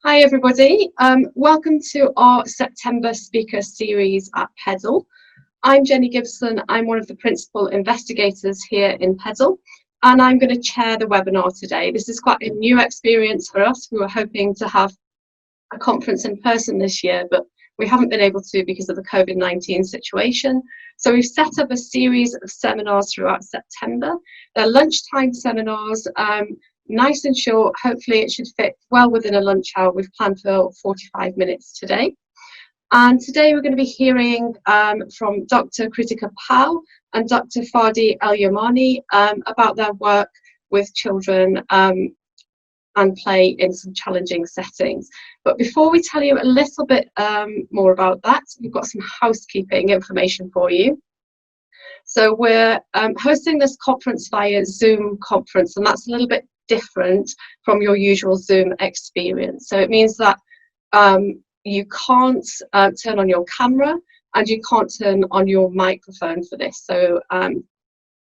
Hi everybody, welcome to our September speaker series at PEDAL. I'm Jenny Gibson, I'm one of the principal investigators here in PEDAL, and I'm going to chair the webinar today. This is quite a new experience for us. We were hoping to have a conference in person this year, but we haven't been able to because of the COVID-19 situation. So we've set up a series of seminars throughout September. They're lunchtime seminars, nice and short. Hopefully it should fit well within a lunch hour. We've planned for 45 minutes today. And today we're going to be hearing from Dr Krutika Pau and Dr Fadi El Yamani about their work with children and play in some challenging settings. But before we tell you a little bit more about that, we've got some housekeeping information for you. So we're hosting this conference via Zoom conference, and that's a little bit different from your usual Zoom experience. So it means that you can't turn on your camera and you can't turn on your microphone for this. So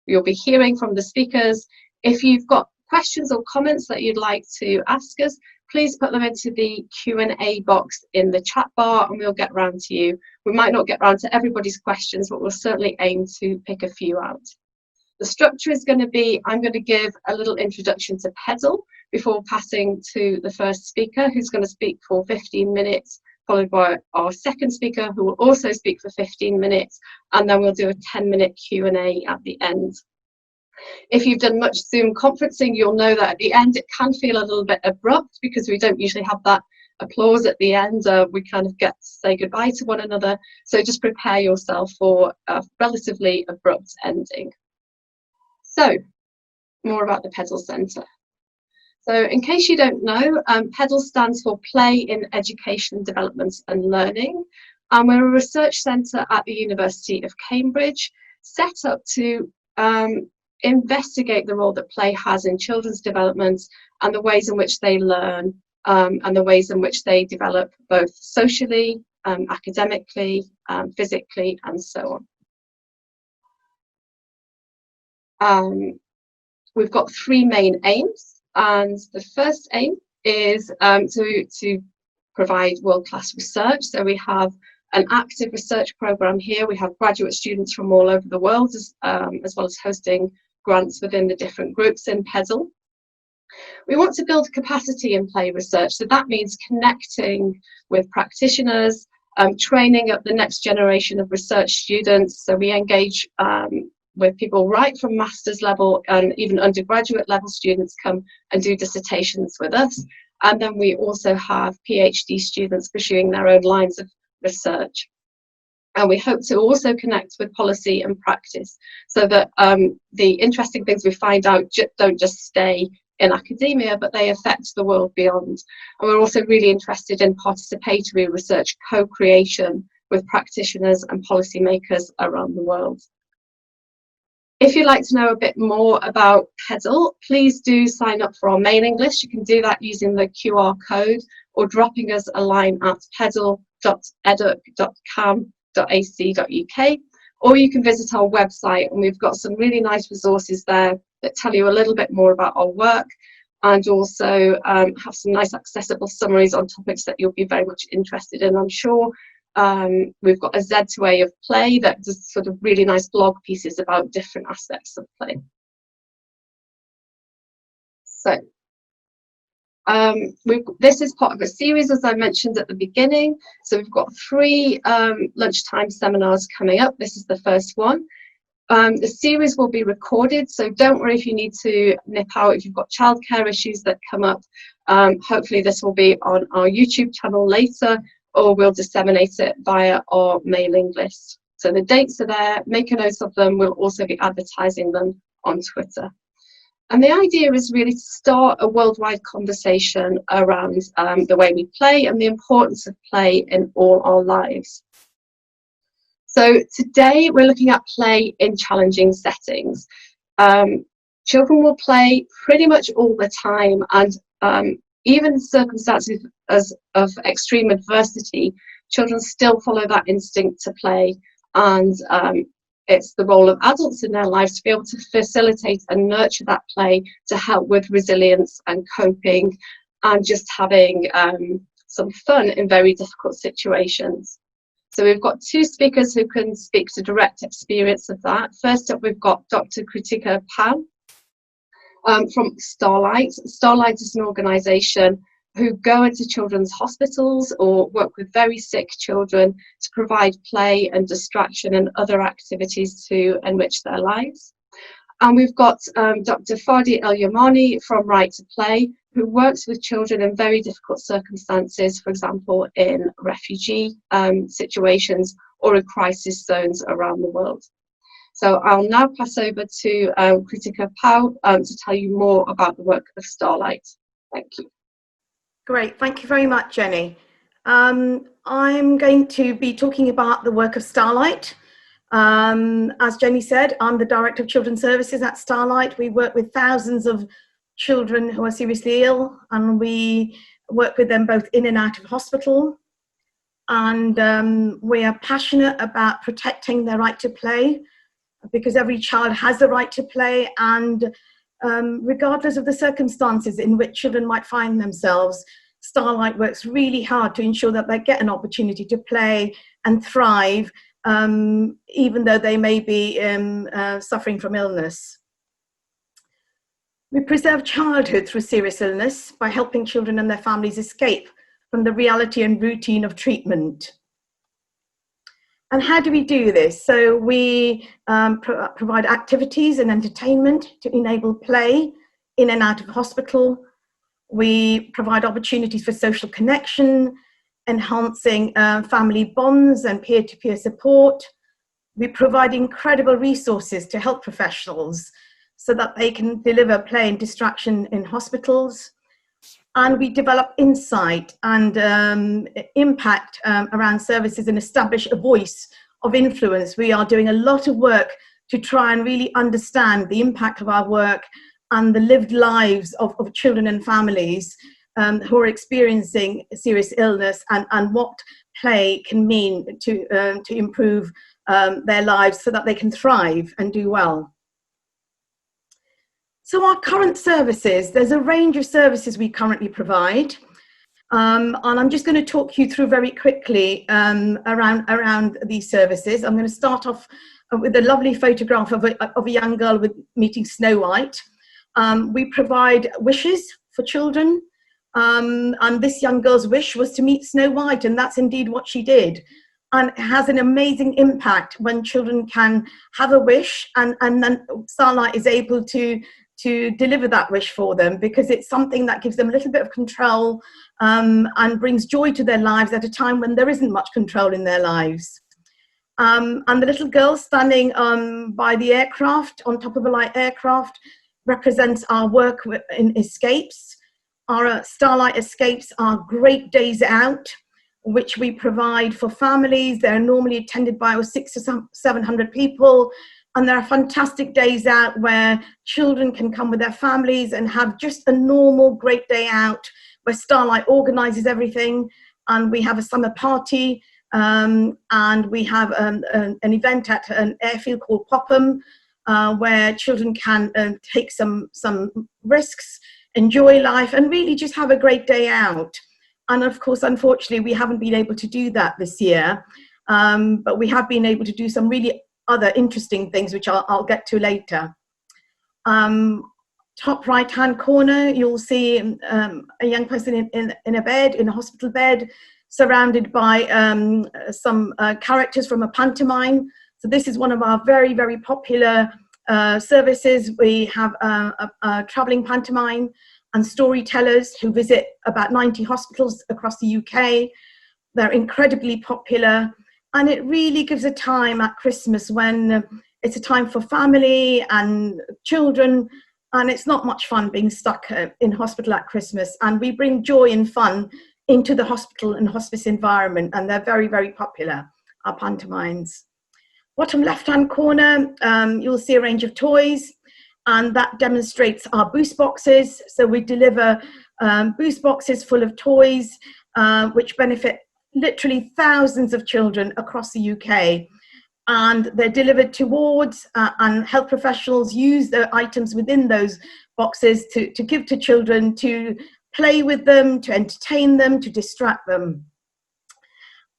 you'll be hearing from the speakers. If you've got questions or comments that you'd like to ask us, please put them into the Q&A box in the chat bar and we'll get round to you. We might not get round to everybody's questions, but we'll certainly aim to pick a few out. The structure is going to be, I'm going to give a little introduction to PEDAL before passing to the first speaker, who's going to speak for 15 minutes, followed by our second speaker, who will also speak for 15 minutes, and then we'll do a 10-minute Q&A at the end. If you've done much Zoom conferencing, you'll know that at the end it can feel a little bit abrupt because we don't usually have that applause at the end. We kind of get to say goodbye to one another. So just prepare yourself for a relatively abrupt ending. So, more about the PEDAL Centre. So, in case you don't know, PEDAL stands for Play in Education, Development and Learning. And we're a research centre at the University of Cambridge, set up to investigate the role that play has in children's development and the ways in which they learn and the ways in which they develop both socially, academically, physically, and so on. We've got three main aims, and the first aim is to provide world-class research. So we have an active research program here. We have graduate students from all over the world, as well as hosting grants within the different groups in PEDAL. We want to build capacity in play research, so that means connecting with practitioners, training up the next generation of research students. So we engage with people right from master's level and even undergraduate level students come and do dissertations with us. And then we also have PhD students pursuing their own lines of research. And we hope to also connect with policy and practice so that the interesting things we find out don't just stay in academia, but they affect the world beyond. And we're also really interested in participatory research co-creation with practitioners and policymakers around the world. If you'd like to know a bit more about PEDAL, please do sign up for our mailing list. You can do that using the QR code or dropping us a line at pedal.edu.cam.ac.uk, or you can visit our website, and we've got some really nice resources there that tell you a little bit more about our work and also have some nice accessible summaries on topics that you'll be very much interested in, I'm sure. We've got a Z2A of play that does sort of really nice blog pieces about different aspects of play. So this is part of a series, as I mentioned at the beginning. So we've got three lunchtime seminars coming up. This is the first one. The series will be recorded, so don't worry if you need to nip out if you've got childcare issues that come up. Hopefully this will be on our YouTube channel later, or we'll disseminate it via our mailing list. So the dates are there, make a note of them. We'll also be advertising them on Twitter. And the idea is really to start a worldwide conversation around the way we play and the importance of play in all our lives. So today we're looking at play in challenging settings. Children will play pretty much all the time, and even circumstances of extreme adversity, children still follow that instinct to play, and it's the role of adults in their lives to be able to facilitate and nurture that play to help with resilience and coping and just having some fun in very difficult situations. So we've got two speakers who can speak to direct experience of that. First up, we've got Dr Krutika Pau from Starlight. Starlight is an organisation who go into children's hospitals or work with very sick children to provide play and distraction and other activities to enrich their lives. And we've got Dr Fadi El Yamani from Right to Play, who works with children in very difficult circumstances, for example, in refugee situations or in crisis zones around the world. So I'll now pass over to Krutika Pau to tell you more about the work of Starlight. Thank you. Great, thank you very much, Jenny. I'm going to be talking about the work of Starlight. As Jenny said, I'm the Director of Children's Services at Starlight. We work with thousands of children who are seriously ill, and we work with them both in and out of hospital. And we are passionate about protecting their right to play, because every child has the right to play, and regardless of the circumstances in which children might find themselves, Starlight works really hard to ensure that they get an opportunity to play and thrive, even though they may be suffering from illness. We preserve childhood through serious illness by helping children and their families escape from the reality and routine of treatment. And how do we do this? So we provide activities and entertainment to enable play in and out of hospital. We provide opportunities for social connection, enhancing family bonds and peer-to-peer support. We provide incredible resources to health professionals so that they can deliver play and distraction in hospitals. And we develop insight and impact around services and establish a voice of influence. We are doing a lot of work to try and really understand the impact of our work and the lived lives of children and families who are experiencing serious illness, and what play can mean to improve their lives so that they can thrive and do well. So our current services, there's a range of services we currently provide. And I'm just going to talk you through very quickly around these services. I'm going to start off with a lovely photograph of a young girl meeting Snow White. We provide wishes for children. And this young girl's wish was to meet Snow White, and that's indeed what she did. And it has an amazing impact when children can have a wish, and then Starlight is able to deliver that wish for them, because it's something that gives them a little bit of control and brings joy to their lives at a time when there isn't much control in their lives. And the little girl standing by the aircraft, on top of a light aircraft, represents our work in escapes. Our Starlight escapes are great days out, which we provide for families. They're normally attended by 600 to 700 people. And there are fantastic days out where children can come with their families and have just a normal great day out, where Starlight organises everything. And we have a summer party, and we have an event at an airfield called Popham, where children can take some risks, enjoy life, and really just have a great day out. And of course, unfortunately, we haven't been able to do that this year, but we have been able to do some really other interesting things, which I'll get to later. Top right-hand corner, you'll see a young person in a bed, in a hospital bed, surrounded by some characters from a pantomime. So this is one of our very, very popular services. We have a travelling pantomime and storytellers who visit about 90 hospitals across the UK. They're incredibly popular. And it really gives a time at Christmas when it's a time for family and children, and it's not much fun being stuck in hospital at Christmas. And we bring joy and fun into the hospital and hospice environment, and they're very, very popular, our pantomimes. Bottom left-hand corner, you'll see a range of toys, and that demonstrates our boost boxes. So we deliver boost boxes full of toys, which benefit literally thousands of children across the UK, and they're delivered to wards, and health professionals use the items within those boxes to give to children to play with them, to entertain them, to distract them.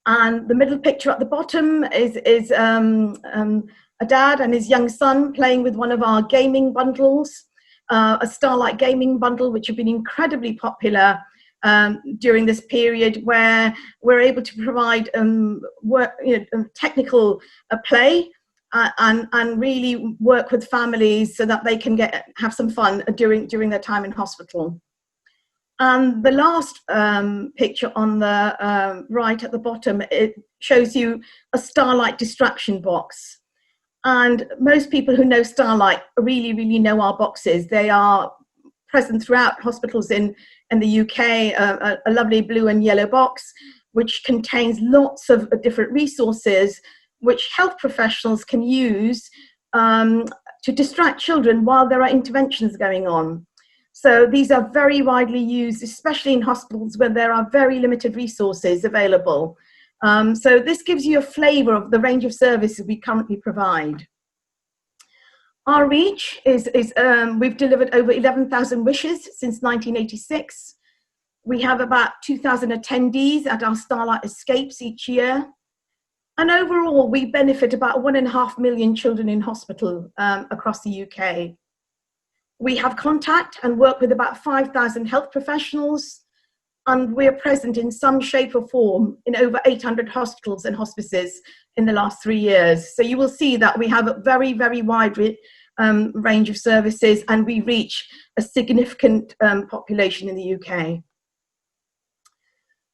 And the middle picture at the bottom is a dad and his young son playing with one of our gaming bundles, a Starlight gaming bundle, which have been incredibly popular during this period, where we're able to provide technical play and really work with families so that they can have some fun during their time in hospital. And the last picture on the right at the bottom, it shows you a Starlight distraction box. And most people who know Starlight really, really know our boxes. They are present throughout hospitals in the UK, a lovely blue and yellow box, which contains lots of different resources which health professionals can use to distract children while there are interventions going on. So these are very widely used, especially in hospitals where there are very limited resources available. So this gives you a flavour of the range of services we currently provide. Our reach is we've delivered over 11,000 wishes since 1986. We have about 2,000 attendees at our Starlight Escapes each year. And overall, we benefit about 1.5 million children in hospital across the UK. We have contact and work with about 5,000 health professionals, and we're present in some shape or form in over 800 hospitals and hospices in the last 3 years. So you will see that we have a very, very wide range of services, and we reach a significant population in the UK.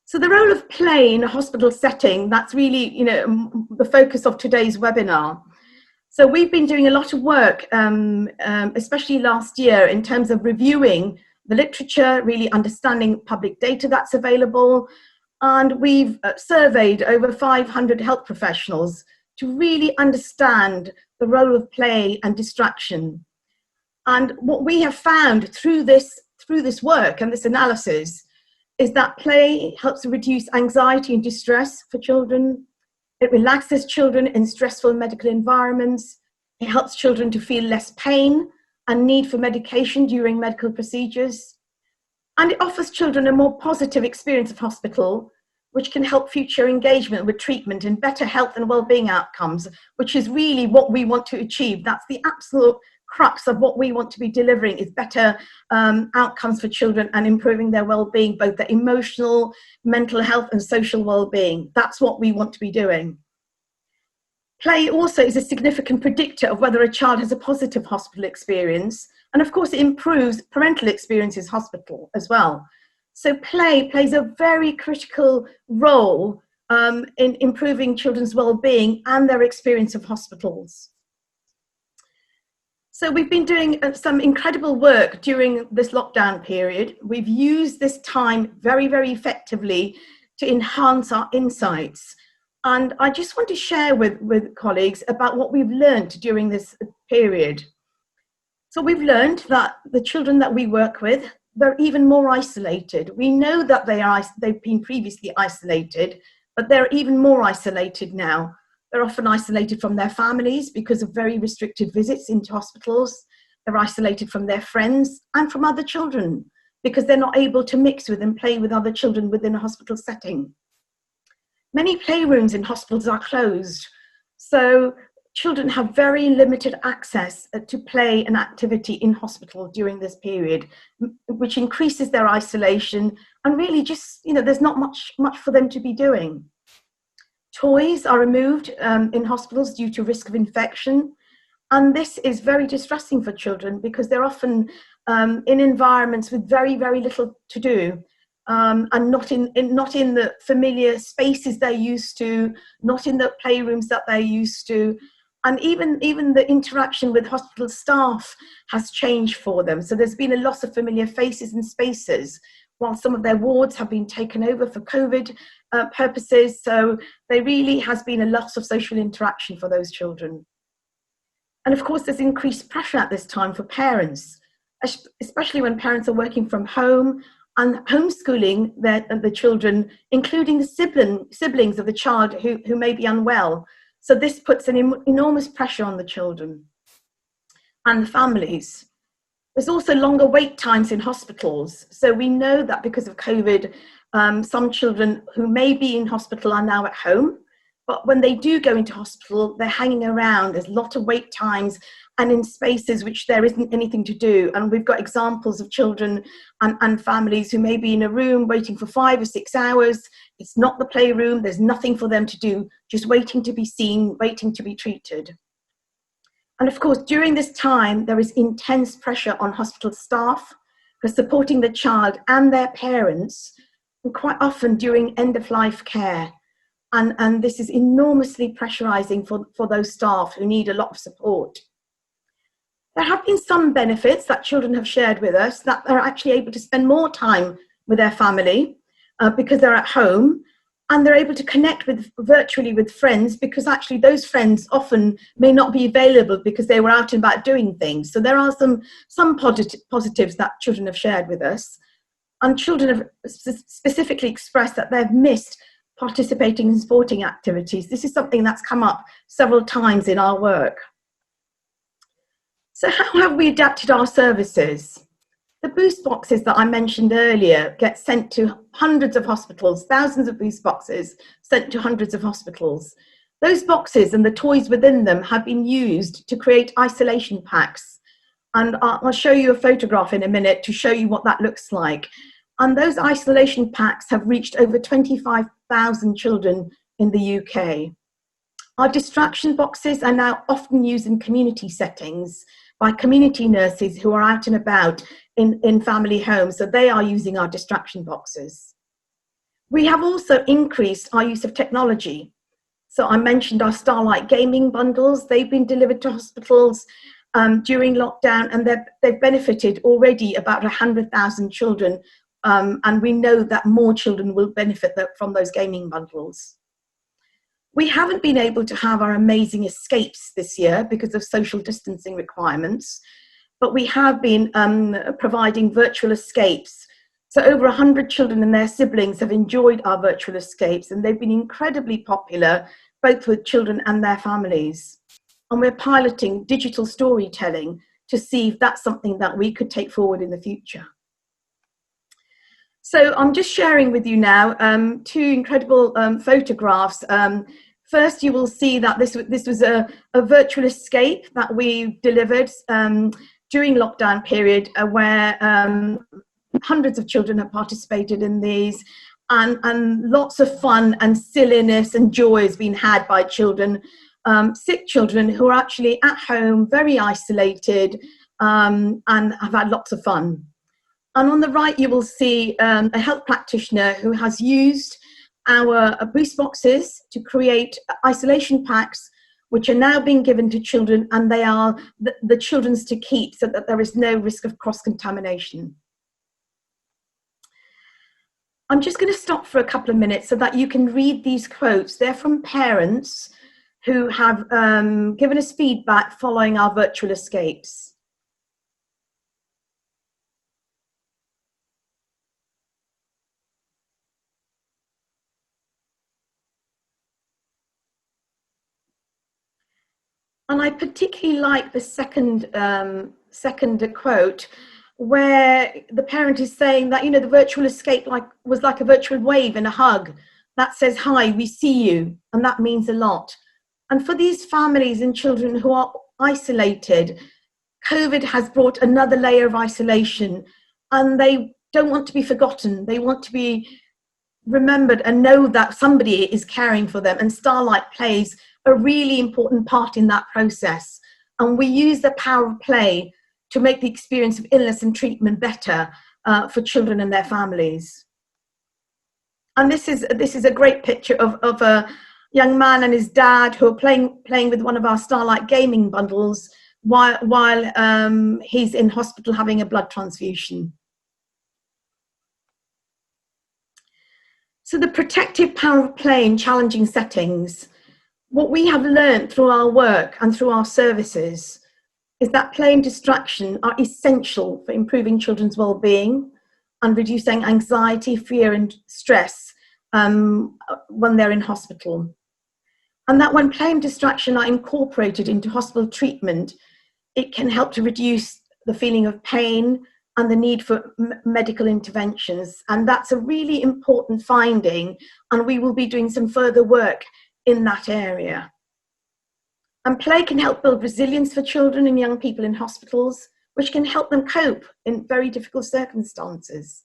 So the role of play in a hospital setting, that's really, the focus of today's webinar. So we've been doing a lot of work, especially last year, in terms of reviewing the literature, really understanding public data that's available. And we've surveyed over 500 health professionals to really understand the role of play and distraction. And what we have found through this work and this analysis is that play helps reduce anxiety and distress for children. It relaxes children in stressful medical environments. It helps children to feel less pain and need for medication during medical procedures. And it offers children a more positive experience of hospital, which can help future engagement with treatment and better health and well-being outcomes, which is really what we want to achieve. That's the absolute crux of what we want to be delivering, is better outcomes for children and improving their well-being, both their emotional, mental health and social well-being. That's what we want to be doing. Play also is a significant predictor of whether a child has a positive hospital experience. And of course, it improves parental experiences in hospital as well. So play plays a very critical role in improving children's well-being and their experience of hospitals. So we've been doing some incredible work during this lockdown period. We've used this time very, very effectively to enhance our insights. And I just want to share with colleagues about what we've learned during this period. So we've learned that the children that we work with, they're even more isolated. We know that they've been previously isolated, but they're even more isolated now. They're often isolated from their families because of very restricted visits into hospitals. They're isolated from their friends and from other children because they're not able to mix with and play with other children within a hospital setting. Many playrooms in hospitals are closed, so children have very limited access to play and activity in hospital during this period, which increases their isolation and really just, there's not much for them to be doing. Toys are removed in hospitals due to risk of infection. And this is very distressing for children because they're often in environments with very, very little to do. And not in the familiar spaces they're used to, not in the playrooms that they're used to. And even the interaction with hospital staff has changed for them. So there's been a loss of familiar faces and spaces, while some of their wards have been taken over for COVID purposes. So there really has been a loss of social interaction for those children. And of course, there's increased pressure at this time for parents, especially when parents are working from home and homeschooling the children, including the siblings of the child who may be unwell. So this puts an enormous pressure on the children and the families. There's also longer wait times in hospitals. So we know that because of COVID, some children who may be in hospital are now at home, but when they do go into hospital, they're hanging around. There's a lot of wait times and in spaces which there isn't anything to do. And we've got examples of children and families who may be in a room waiting for 5 or 6 hours. It's not the playroom. There's nothing for them to do, just waiting to be seen, waiting to be treated. And of course, during this time, there is intense pressure on hospital staff for supporting the child and their parents, and quite often during end-of-life care. And this is enormously pressurizing for those staff who need a lot of support. There have been some benefits that children have shared with us, that they're actually able to spend more time with their family because they're at home, and they're able to connect virtually with friends, because actually those friends often may not be available because they were out and about doing things. So there are some positives that children have shared with us. And children have specifically expressed that they've missed participating in sporting activities. This is something that's come up several times in our work. So how have we adapted our services? The boost boxes that I mentioned earlier get sent to hundreds of hospitals, thousands of boost boxes sent to hundreds of hospitals. Those boxes and the toys within them have been used to create isolation packs. And I'll show you a photograph in a minute to show you what that looks like. And those isolation packs have reached over 25,000 children in the UK. Our distraction boxes are now often used in community settings by community nurses who are out and about in family homes, so they are using our distraction boxes. We have also increased our use of technology. So I mentioned our Starlight gaming bundles. They've been delivered to hospitals during lockdown, and they've benefited already about 100,000 children, and we know that more children will benefit from those gaming bundles. We haven't been able to have our amazing escapes this year because of social distancing requirements, but we have been providing virtual escapes. So over 100 children and their siblings have enjoyed our virtual escapes, and they've been incredibly popular, both with children and their families. And we're piloting digital storytelling to see if that's something that we could take forward in the future. So I'm just sharing with you now 2 incredible photographs. First, you will see that this was a virtual escape that we delivered during lockdown period, where hundreds of children have participated in these, and lots of fun and silliness and joy has been had by children, sick children who are actually at home, very isolated, and have had lots of fun. And on the right, you will see a health practitioner who has used our boost boxes to create isolation packs, which are now being given to children, and they are the children's to keep, so that there is no risk of cross-contamination. I'm just going to stop for a couple of minutes so that you can read these quotes. They're from parents who have given us feedback following our virtual escapes. And I particularly like the second quote, where the parent is saying that, you know, the virtual escape was like a virtual wave and a hug that says, "Hi, we see you," and that means a lot. And for these families and children who are isolated, COVID has brought another layer of isolation, and they don't want to be forgotten. They want to be remembered and know that somebody is caring for them, and Starlight plays a really important part in that process. And we use the power of play to make the experience of illness and treatment better for children and their families. And this is a great picture of a young man and his dad who are playing with one of our Starlight gaming bundles while he's in hospital having a blood transfusion. So the protective power of play in challenging settings. What we have learned through our work and through our services is that play and distraction are essential for improving children's well-being and reducing anxiety, fear and stress when they're in hospital. And that when play and distraction are incorporated into hospital treatment, it can help to reduce the feeling of pain, and the need for medical interventions. And that's a really important finding, and we will be doing some further work in that area. And play can help build resilience for children and young people in hospitals, which can help them cope in very difficult circumstances.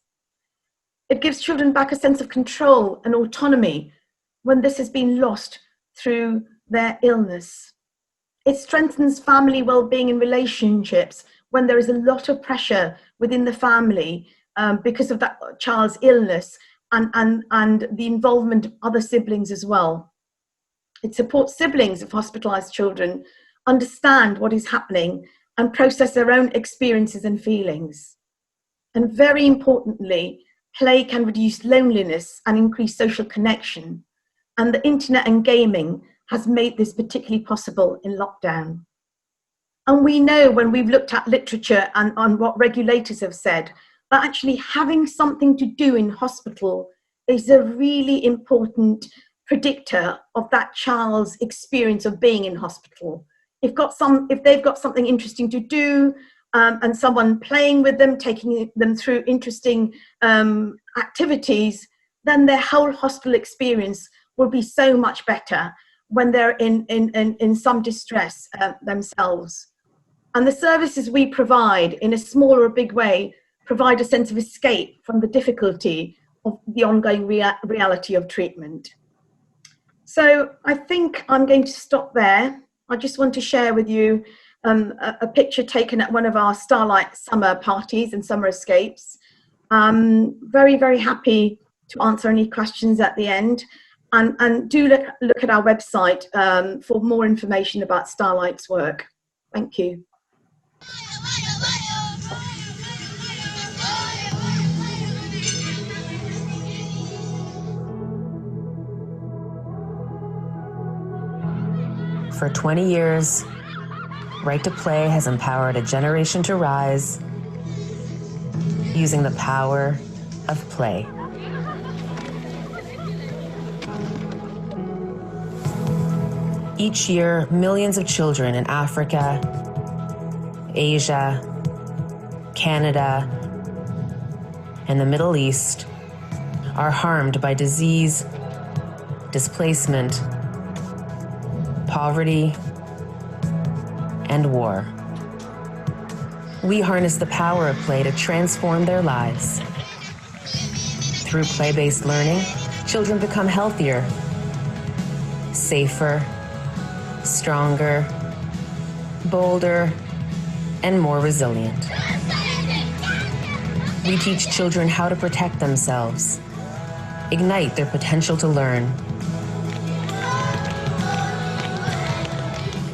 It gives children back a sense of control and autonomy when this has been lost through their illness. It strengthens family well-being and relationships when there is a lot of pressure within the family because of that child's illness and the involvement of other siblings as well. It supports siblings of hospitalised children understand what is happening and process their own experiences and feelings. And very importantly, play can reduce loneliness and increase social connection. And the internet and gaming has made this particularly possible in lockdown. And we know when we've looked at literature and on what regulators have said, that actually having something to do in hospital is a really important predictor of that child's experience of being in hospital. If they've got something interesting to do and someone playing with them, taking them through interesting activities, then their whole hospital experience will be so much better when they're in some distress themselves. And the services we provide, in a small or a big way, provide a sense of escape from the difficulty of the ongoing reality of treatment. So I think I'm going to stop there. I just want to share with you a picture taken at one of our Starlight summer parties and summer escapes. Very, very happy to answer any questions at the end. And do look at our website for more information about Starlight's work. Thank you. For 20 years, Right to Play has empowered a generation to rise using the power of play. Each year, millions of children in Africa, Asia, Canada, and the Middle East are harmed by disease, displacement, poverty, and war. We harness the power of play to transform their lives. Through play-based learning, children become healthier, safer, stronger, bolder, and more resilient. We teach children how to protect themselves, ignite their potential to learn,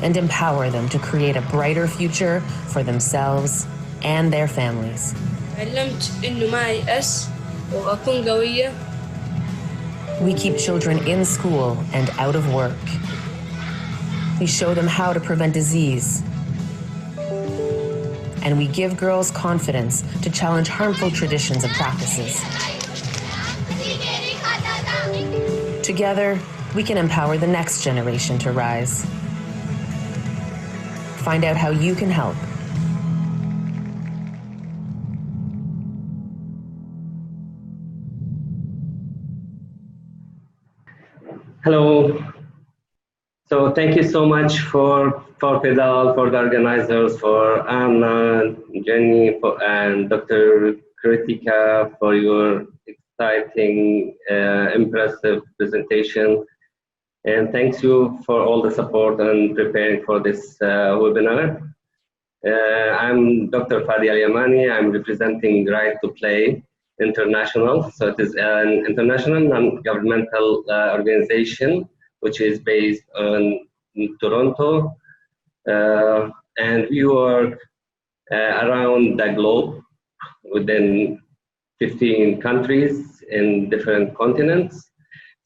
and empower them to create a brighter future for themselves and their families. We keep children in school and out of work. We show them how to prevent disease. And we give girls confidence to challenge harmful traditions and practices. Together, we can empower the next generation to rise. Find out how you can help. Hello. So thank you so much for Fidel, for the organizers, for Anna, Jenny, and Dr. Krutika for your exciting, impressive presentation. And thanks you for all the support and preparing for this webinar. I'm Dr. Fadi El Yamani. I'm representing Right to Play International. So it is an international non-governmental organization which is based in Toronto. And we work around the globe within 15 countries in different continents.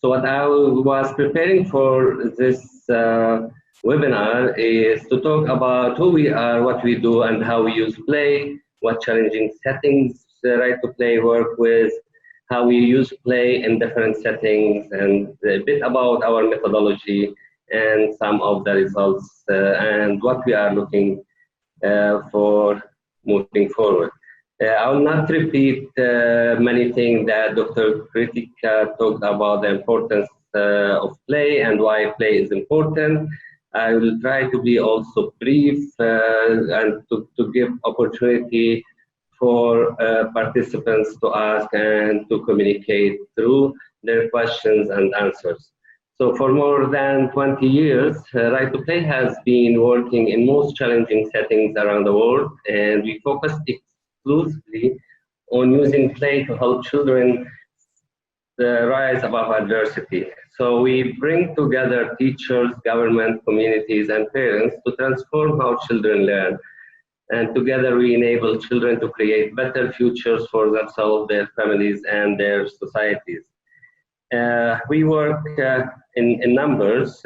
So what I was preparing for this webinar is to talk about who we are, what we do, and how we use play, what challenging settings Right to Play work with, how we use play in different settings, and a bit about our methodology and some of the results and what we are looking for moving forward. I will not repeat many things that Dr. Krutika talked about, the importance of play and why play is important. I will try to be also brief and to give opportunity for participants to ask and to communicate through their questions and answers. So for more than 20 years, Right to Play has been working in most challenging settings around the world, and we focus exclusively on using play to help children rise above adversity. So we bring together teachers, government, communities, and parents to transform how children learn. And together we enable children to create better futures for themselves, their families, and their societies. We work in numbers.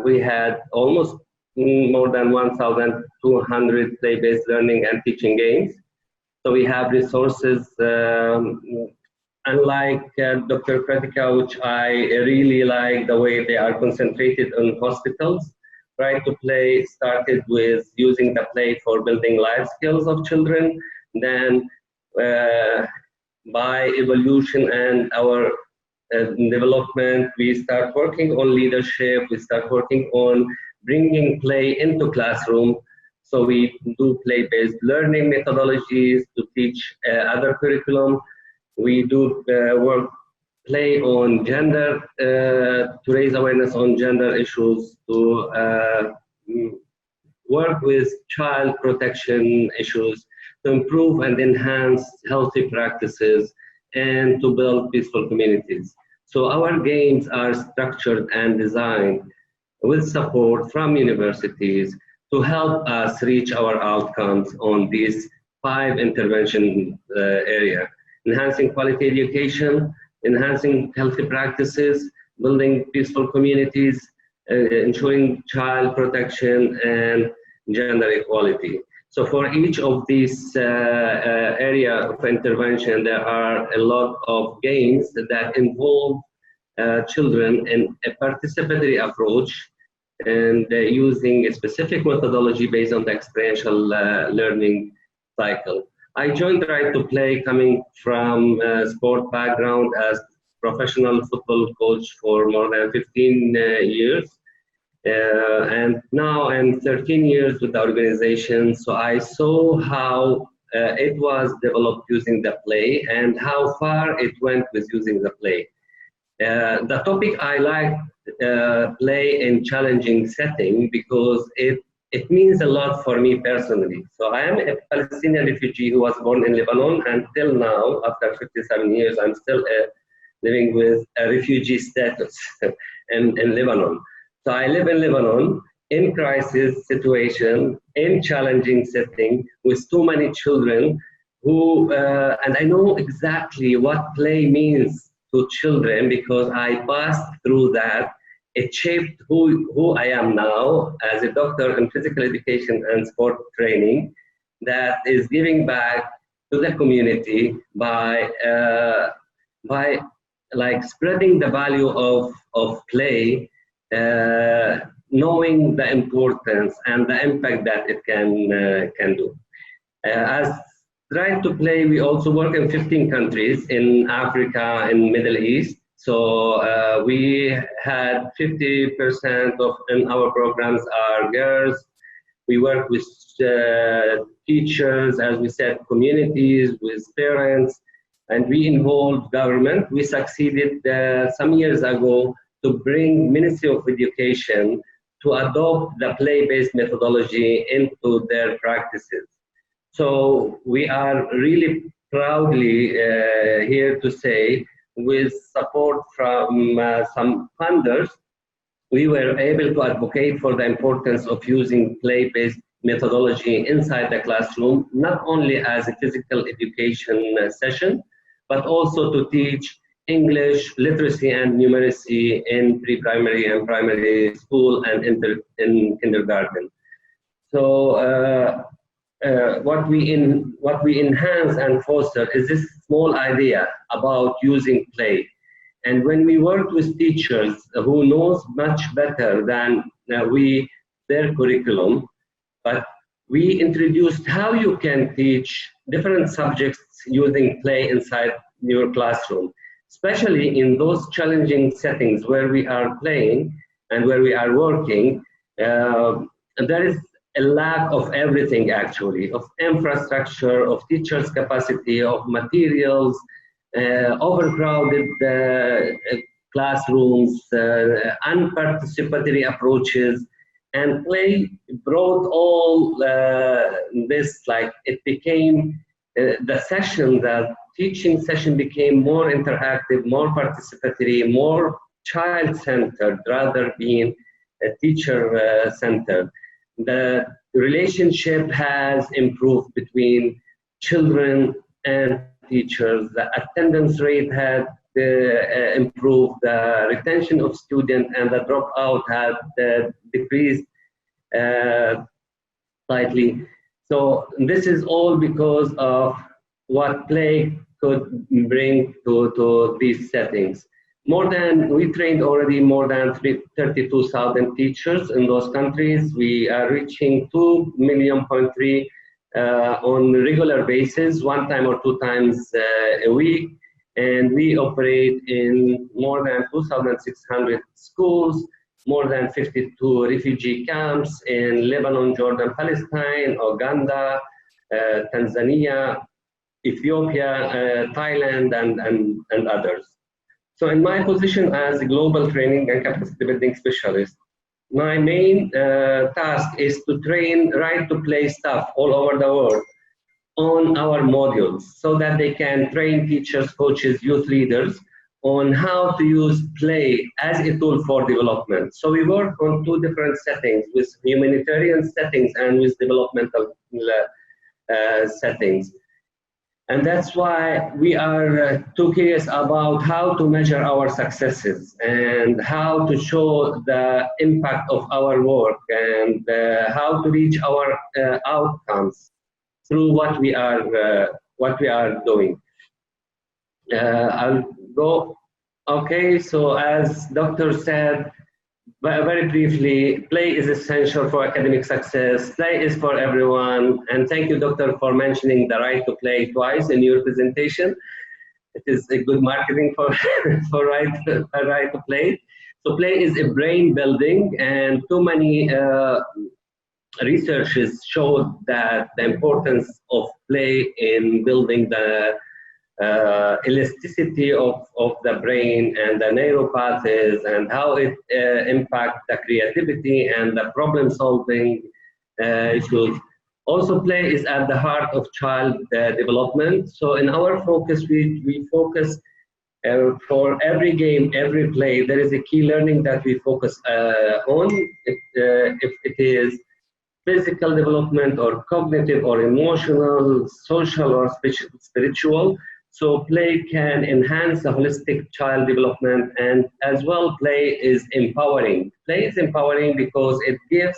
We had almost more than 1,200 play-based learning and teaching games. So we have resources, unlike Dr. Krutika, which I really like the way they are concentrated on hospitals. Right to Play started with using the play for building life skills of children. Then by evolution and our development, we start working on leadership, we start working on bringing play into classroom. So we do play-based learning methodologies to teach other curriculum. We do play on gender, to raise awareness on gender issues, to work with child protection issues, to improve and enhance healthy practices, and to build peaceful communities. So our games are structured and designed with support from universities to help us reach our outcomes on these 5 intervention areas: enhancing quality education, enhancing healthy practices, building peaceful communities, ensuring child protection, and gender equality. So for each of these area of intervention, there are a lot of games that involve children in a participatory approach and using a specific methodology based on the experiential learning cycle. I joined Right to Play coming from a sport background as professional football coach for more than 15 years. And now I'm 13 years with the organization, so I saw how it was developed using the play and how far it went with using the play. The topic I like play in challenging setting because it means a lot for me personally. So I am a Palestinian refugee who was born in Lebanon, and till now, after 57 years, I'm still living with a refugee status in Lebanon. So I live in Lebanon in crisis situation, in challenging setting with too many children who, and I know exactly what play means to children because I passed through that. It shaped who I am now as a doctor in physical education and sport training that is giving back to the community by like spreading the value of play, knowing the importance and the impact that it can do. As Right to Play, we also work in 15 countries in Africa and Middle East. So we had 50% of in our programs are girls. We work with teachers, as we said, communities, with parents, and we involved government. We succeeded some years ago to bring Ministry of Education to adopt the play-based methodology into their practices. So we are really proudly here to say, with support from some funders, we were able to advocate for the importance of using play-based methodology inside the classroom, not only as a physical education session, but also to teach English, literacy, and numeracy in pre-primary and primary school and in kindergarten. So what we enhance and foster is this small idea about using play. And when we work with teachers who knows much better than we their curriculum, but we introduced how you can teach different subjects using play inside your classroom, especially in those challenging settings where we are playing and where we are working. There is a lack of everything, actually, of infrastructure, of teachers' capacity, of materials, overcrowded classrooms, unparticipatory approaches, and play brought all this, like it became the session, the teaching session became more interactive, more participatory, more child-centered rather being teacher-centered. The relationship has improved between children and teachers. The attendance rate had improved. The retention of students and the dropout had decreased slightly. So this is all because of what play could bring to these settings. We trained already more than 32,000 teachers in those countries. We are reaching 2.3 million on regular basis, 1 time or 2 times a week. And we operate in more than 2,600 schools, more than 52 refugee camps in Lebanon, Jordan, Palestine, Uganda, Tanzania, Ethiopia, Thailand, and others. So in my position as a global training and capacity building specialist, my main task is to train right-to-play staff all over the world on our modules so that they can train teachers, coaches, youth leaders on how to use play as a tool for development. So we work on 2 different settings, with humanitarian settings and with developmental settings. And that's why we are too curious about how to measure our successes and how to show the impact of our work and how to reach our outcomes through what we are doing. I'll go. Okay, so as Doctor said, very briefly, play is essential for academic success. Play is for everyone. And thank you, Doctor, for mentioning the right to play twice in your presentation. It is a good marketing for, for right to play. So play is a brain building, and too many researches showed that the importance of play in building the elasticity of the brain and the neuropaths and how it impacts the creativity and the problem solving issues. Also, play is at the heart of child development. So in our focus, we focus for every game, every play, there is a key learning that we focus on. If it is physical development or cognitive or emotional, social or spiritual. So play can enhance the holistic child development, and as well play is empowering. Play is empowering because it gives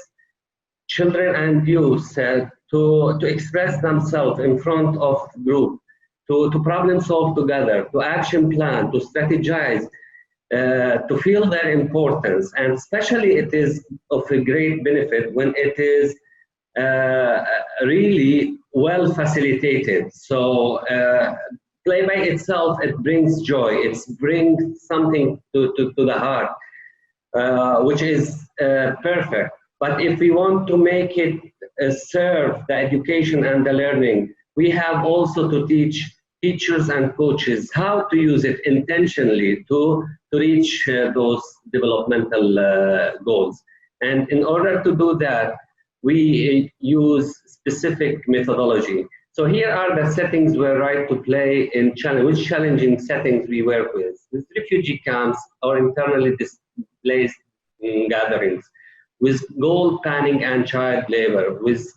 children and youth to express themselves in front of group, to problem solve together, to action plan, to strategize, to feel their importance. And especially it is of a great benefit when it is really well facilitated. So play by itself, it brings joy, it brings something to the heart, which is perfect. But if we want to make it serve the education and the learning, we have also to teach teachers and coaches how to use it intentionally to reach those developmental goals. And in order to do that, we use specific methodology. So here are the settings where right to play in which challenging settings we work with refugee camps or internally displaced gatherings, with goal planning and child labor, with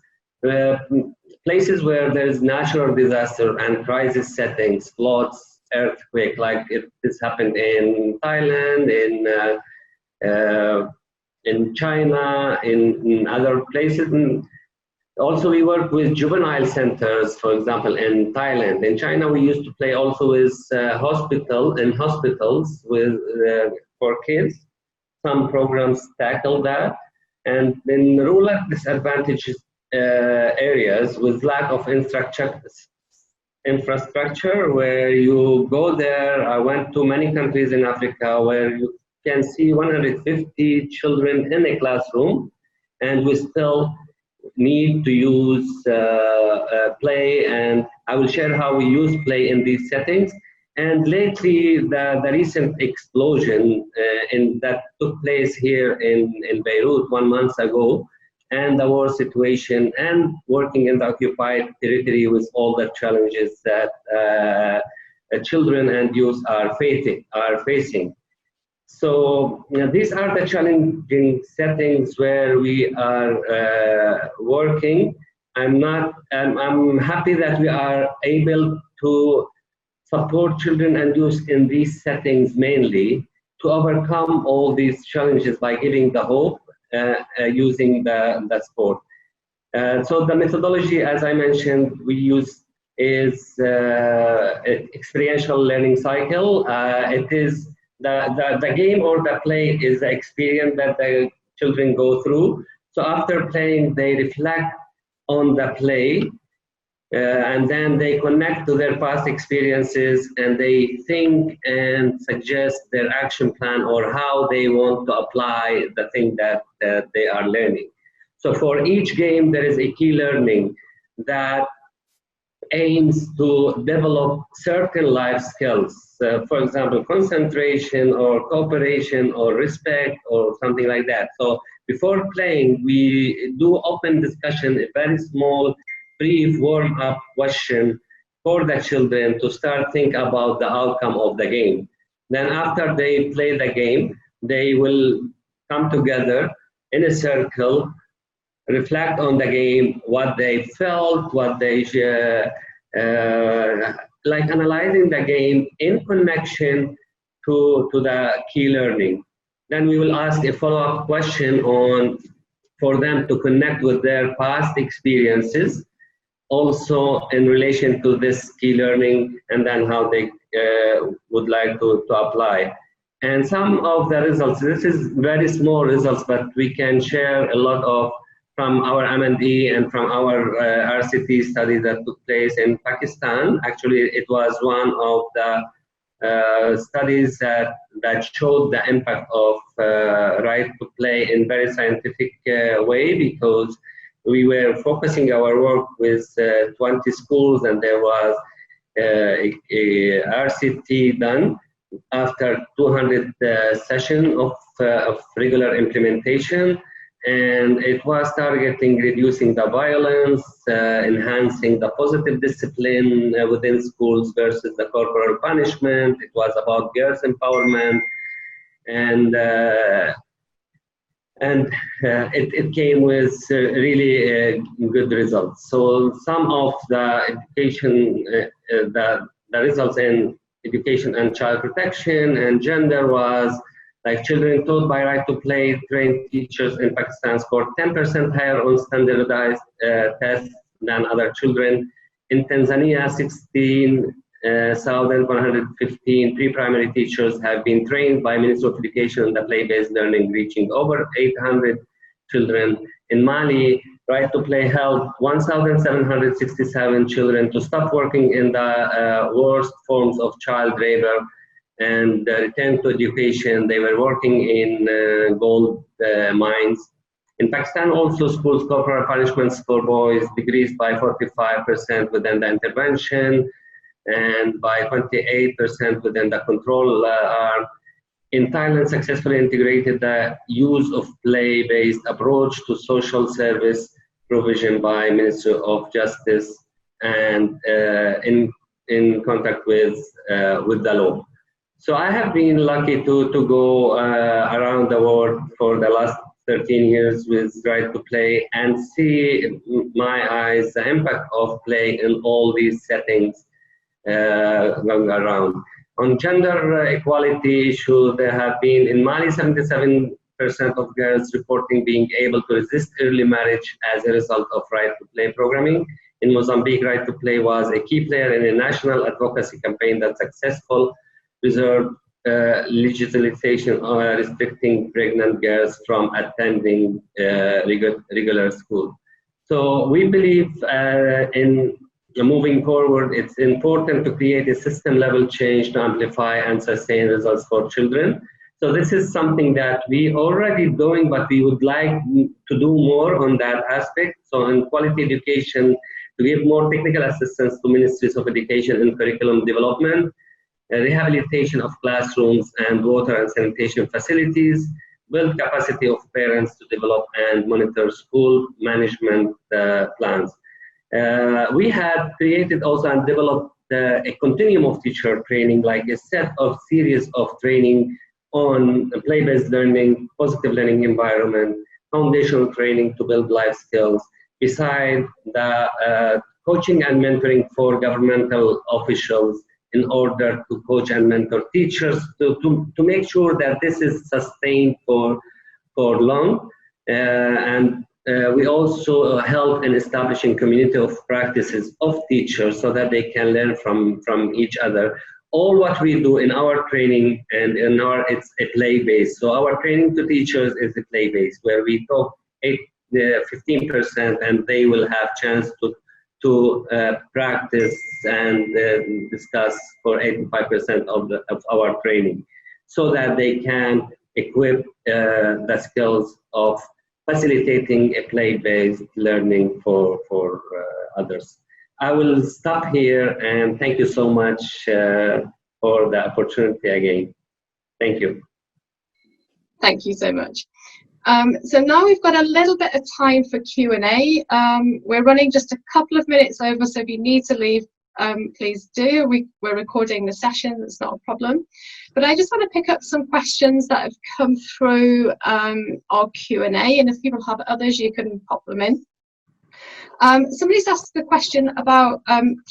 places where there is natural disaster and crisis settings, floods, earthquake, like this happened in Thailand, in China, in other places. And also, we work with juvenile centers, for example, in Thailand. In China, we used to play also with hospitals with for kids. Some programs tackle that. And in rural disadvantaged areas with lack of infrastructure, where you go there. I went to many countries in Africa where you can see 150 children in a classroom, and we still need to use play, and I will share how we use play in these settings. And lately, the recent explosion that took place here in Beirut 1 month ago, and the war situation, and working in the occupied territory with all the challenges that children and youth are facing. So these are the challenging settings where we are working. I'm happy that we are able to support children and youth in these settings mainly to overcome all these challenges by giving the hope using the sport. So the methodology, as I mentioned, we use is experiential learning cycle. It is the game or the play is the experience that the children go through. So after playing, they reflect on the play, and then they connect to their past experiences, and they think and suggest their action plan or how they want to apply the thing that they are learning. So for each game, there is a key learning that aims to develop certain life skills. For example, concentration or cooperation or respect or something like that. So before playing, we do open discussion, a very small, brief warm-up question for the children to start think about the outcome of the game. Then after they play the game, they will come together in a circle, reflect on the game, what they felt, what they like analyzing the game in connection to the key learning. Then we will ask a follow-up question for them to connect with their past experiences, also in relation to this key learning, and then how they would like to apply. And some of the results, this is very small results, but we can share a lot of from our M&E and from our RCT study that took place in Pakistan. Actually, it was one of the studies that showed the impact of right to play in very scientific way, because we were focusing our work with 20 schools, and there was a RCT done after 200 sessions of regular implementation. And it was targeting reducing the violence, enhancing the positive discipline within schools versus the corporal punishment. It was about girls' empowerment, and it came with really good results. So some of the education, the results in education and child protection and gender was like children taught by right to play trained teachers in Pakistan scored 10% higher on standardized tests than other children. In Tanzania, 16,115 pre-primary teachers have been trained by Ministry of Education on the play-based learning, reaching over 800 children. In Mali, right to play helped 1,767 children to stop working in the worst forms of child labor and return to education. They were working in gold mines. In Pakistan, also schools corporal punishments for boys decreased by 45% within the intervention and by 28% within the control arm. In Thailand, successfully integrated the use of play-based approach to social service provision by Ministry of Justice and in contact with the law. So I have been lucky to go around the world for the last 13 years with Right to Play and see my eyes the impact of play in all these settings going around. On gender equality issue, there have been in Mali 77% of girls reporting being able to resist early marriage as a result of Right to Play programming. In Mozambique, Right to Play was a key player in a national advocacy campaign that successful reserved legislation restricting pregnant girls from attending regular school. So we believe in moving forward, it's important to create a system-level change to amplify and sustain results for children. So this is something that we already doing, but we would like to do more on that aspect. So in quality education, to give more technical assistance to ministries of education in curriculum development, rehabilitation of classrooms and water and sanitation facilities, build capacity of parents to develop and monitor school management plans. We had created also and developed a continuum of teacher training, like a set of series of training on play-based learning, positive learning environment, foundational training to build life skills, beside the coaching and mentoring for governmental officials in order to coach and mentor teachers to make sure that this is sustained for long. And we also help in establishing community of practices of teachers so that they can learn from each other. All what we do in our training and in it's a play-based. So our training to teachers is a play-based, where we talk 15% and they will have chance to practice and discuss for 85% of our training, so that they can equip the skills of facilitating a play-based learning for others. I will stop here and thank you so much for the opportunity again. Thank you. Thank you so much. So now we've got a little bit of time for Q&A. We're running just a couple of minutes over, so if you need to leave, please do. We're recording the session, that's not a problem. But I just want to pick up some questions that have come through our Q&A, and if people have others, you can pop them in. Somebody's asked the question about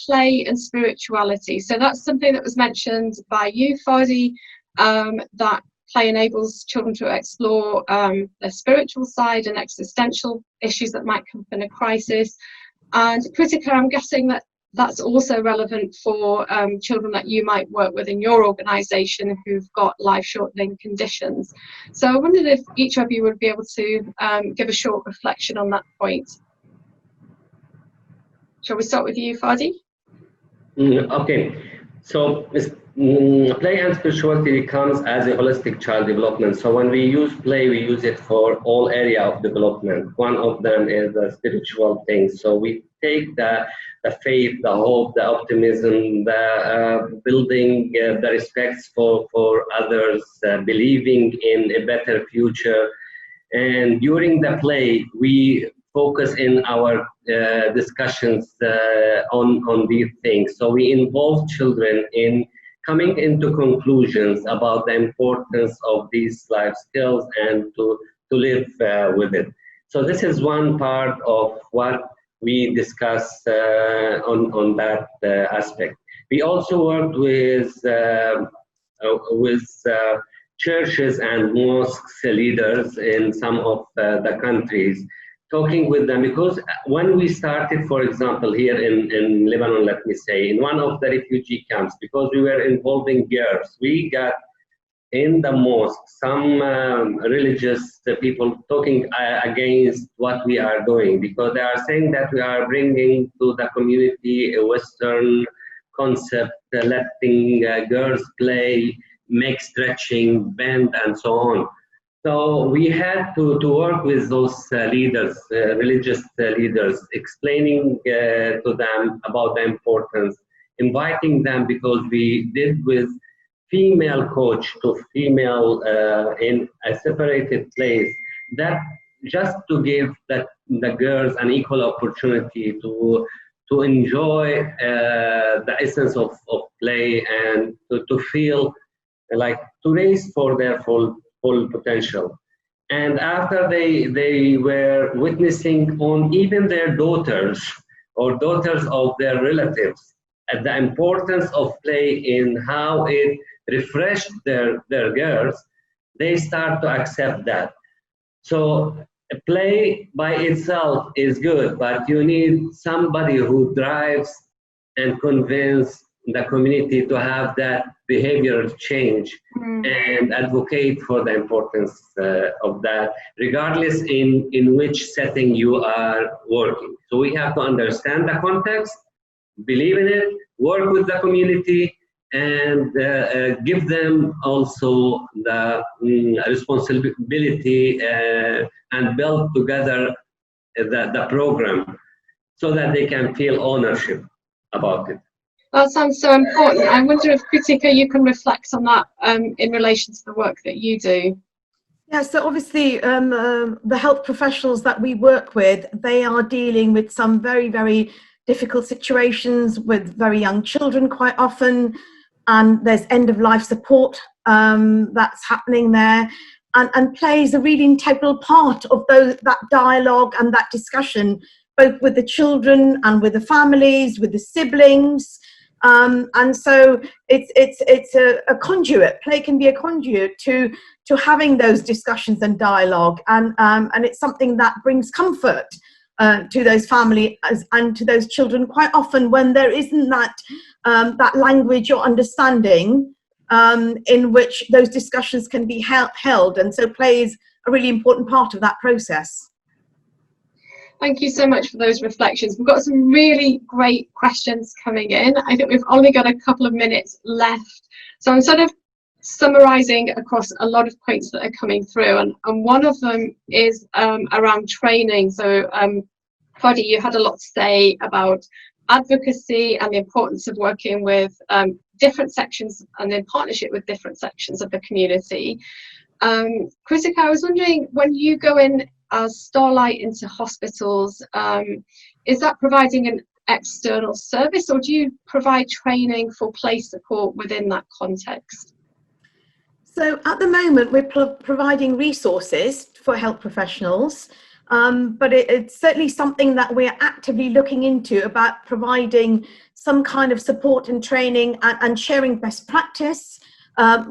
play and spirituality. So that's something that was mentioned by you, Fady, that play enables children to explore their spiritual side and existential issues that might come in a crisis. And Krutika, I'm guessing that that's also relevant for children that you might work with in your organisation who've got life-shortening conditions. So I wondered if each of you would be able to give a short reflection on that point. Shall we start with you, Fady? Okay, so play and spirituality comes as a holistic child development. So when we use play, we use it for all area of development. One of them is the spiritual things. So we take the faith, the hope, the optimism, the building the respects for others, believing in a better future. And during the play, we focus in our discussions on these things. So we involve children in coming into conclusions about the importance of these life skills and to live with it. So this is one part of what we discuss on that aspect. We also worked with churches and mosques leaders in some of the countries, talking with them, because when we started, for example, here in Lebanon, let me say, in one of the refugee camps, because we were involving girls, we got in the mosque some religious people talking against what we are doing, because they are saying that we are bringing to the community a Western concept, letting girls play, make stretching, bend, and so on. So we had to work with those leaders, religious leaders, explaining to them about the importance, inviting them, because we did with female coach to female in a separated place, that just to give the girls an equal opportunity to enjoy the essence of play and to feel like to raise for their full potential. And after they were witnessing on even their daughters or daughters of their relatives, at the importance of play in how it refreshed their girls, they start to accept that. So play by itself is good, but you need somebody who drives and convince the community to have that behavioral change and advocate for the importance of that, regardless in which setting you are working. So we have to understand the context, believe in it, work with the community, and give them also the responsibility and build together the program so that they can feel ownership about it. That sounds so important. I wonder if, Krutika, you can reflect on that in relation to the work that you do. Yeah, so obviously the health professionals that we work with, they are dealing with some very, very difficult situations with very young children quite often, and there's end-of-life support that's happening there, and play is a really integral part of that dialogue and that discussion, both with the children and with the families, with the siblings. And so it's a conduit. Play can be a conduit to having those discussions and dialogue, and it's something that brings comfort to those families and to those children quite often when there isn't that language or understanding in which those discussions can be held. And so play is a really important part of that process. Thank you so much for those reflections. We've got some really great questions coming in. I think we've only got a couple of minutes left. So I'm sort of summarising across a lot of points that are coming through. And one of them is around training. So Fady, you had a lot to say about advocacy and the importance of working with different sections and in partnership with different sections of the community. Krutika, I was wondering, when you go in as Starlight into hospitals, is that providing an external service, or do you provide training for play support within that context? So at the moment we're providing resources for health professionals, but it's certainly something that we're actively looking into, about providing some kind of support and training and sharing best practice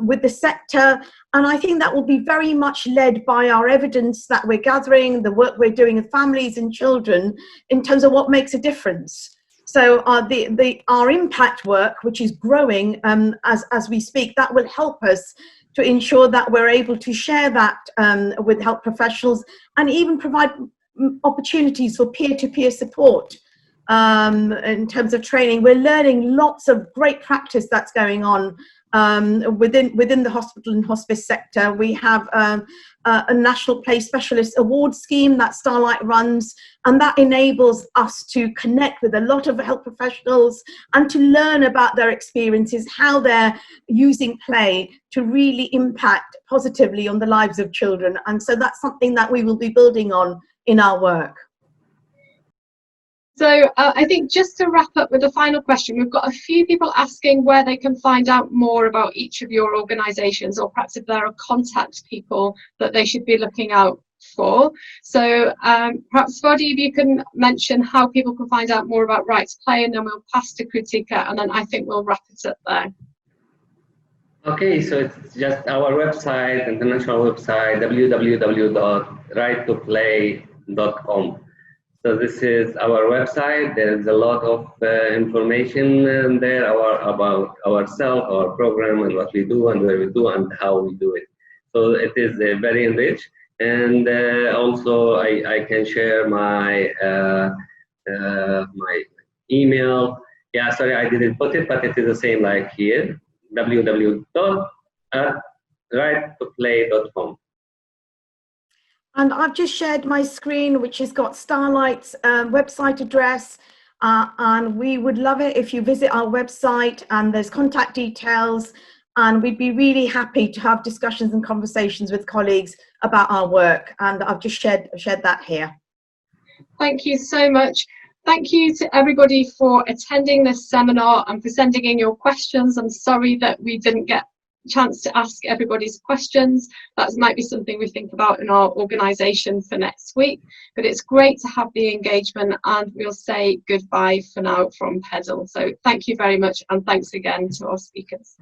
with the sector. And I think that will be very much led by our evidence that we're gathering, the work we're doing with families and children in terms of what makes a difference. So our impact work, which is growing as we speak, that will help us to ensure that we're able to share that with health professionals, and even provide opportunities for peer-to-peer support in terms of training. We're learning lots of great practice that's going on within the hospital and hospice sector. We have a National Play Specialist Award scheme that Starlight runs, and that enables us to connect with a lot of health professionals and to learn about their experiences, how they're using play to really impact positively on the lives of children. And so that's something that we will be building on in our work. So I think just to wrap up with the final question, we've got a few people asking where they can find out more about each of your organisations, or perhaps if there are contact people that they should be looking out for. So perhaps Fady, if you can mention how people can find out more about Right to Play, and then we'll pass to Krutika, and then I think we'll wrap it up there. Okay, so it's just our website, international website, www.righttoplay.com. So this is our website. There is a lot of information there about ourselves, our program, and what we do, and where we do, and how we do it. So it is very enriched. And also I can share my my email. Yeah, sorry, I didn't put it, but it is the same like here, www.righttoplay.com. And I've just shared my screen, which has got Starlight's website address. And we would love it if you visit our website, and there's contact details. And we'd be really happy to have discussions and conversations with colleagues about our work. And I've just shared that here. Thank you so much. Thank you to everybody for attending this seminar and for sending in your questions. I'm sorry that we didn't get chance to ask everybody's questions. That might be something we think about in our organisation for next week, but it's great to have the engagement, and we'll say goodbye for now from PEDL. So thank you very much, and thanks again to our speakers.